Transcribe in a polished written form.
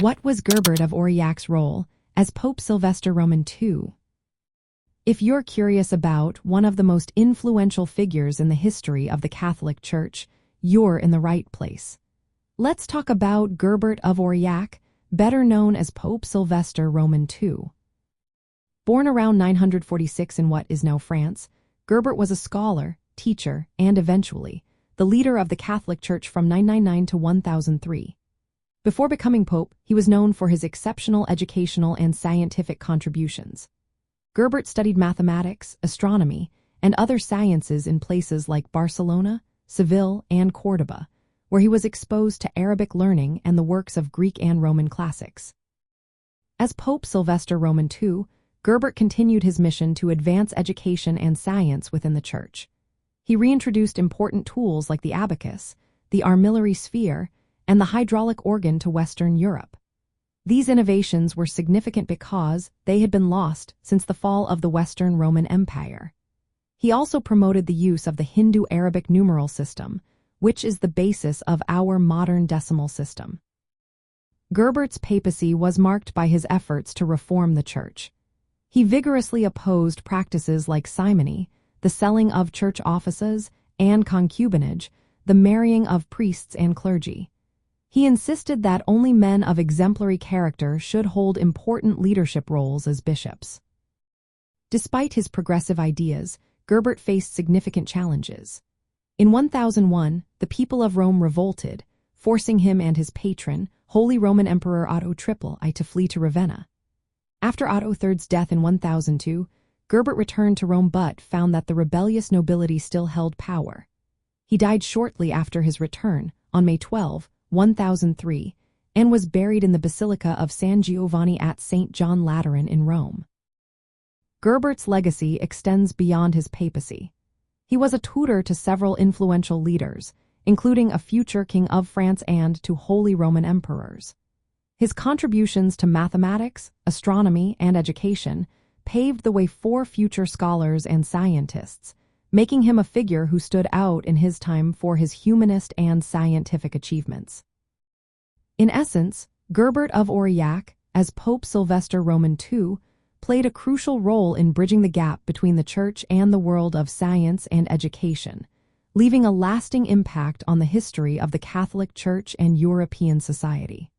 What was Gerbert of Aurillac's role as Pope Sylvester II? If you're curious about one of the most influential figures in the history of the Catholic Church, you're in the right place. Let's talk about Gerbert of Aurillac, better known as Pope Sylvester II. Born around 946 in what is now France, Gerbert was a scholar, teacher, and eventually the leader of the Catholic Church from 999 to 1003. Before becoming pope, he was known for his exceptional educational and scientific contributions. Gerbert studied mathematics, astronomy, and other sciences in places like Barcelona, Seville, and Córdoba, where he was exposed to Arabic learning and the works of Greek and Roman classics. As Pope Sylvester II, Gerbert continued his mission to advance education and science within the Church. He reintroduced important tools like the abacus, the armillary sphere, and the hydraulic organ to Western Europe. These innovations were significant because they had been lost since the fall of the Western Roman Empire. He also promoted the use of the Hindu-Arabic numeral system, which is the basis of our modern decimal system. Gerbert's papacy was marked by his efforts to reform the Church. He vigorously opposed practices like simony, the selling of church offices, and concubinage, the marrying of priests and clergy. He insisted that only men of exemplary character should hold important leadership roles as bishops. Despite his progressive ideas, Gerbert faced significant challenges. In 1001, the people of Rome revolted, forcing him and his patron, Holy Roman Emperor Otto III, to flee to Ravenna. After Otto III's death in 1002, Gerbert returned to Rome but found that the rebellious nobility still held power. He died shortly after his return, on May 12, 1003, and was buried in the Basilica of San Giovanni at St. John Lateran in Rome. Gerbert's legacy extends beyond his papacy. He was a tutor to several influential leaders, including a future king of France and to Holy Roman emperors. His contributions to mathematics, astronomy, and education paved the way for future scholars and scientists, making him a figure who stood out in his time for his humanist and scientific achievements. In essence, Gerbert of Aurillac, as Pope Sylvester II, played a crucial role in bridging the gap between the Church and the world of science and education, leaving a lasting impact on the history of the Catholic Church and European society.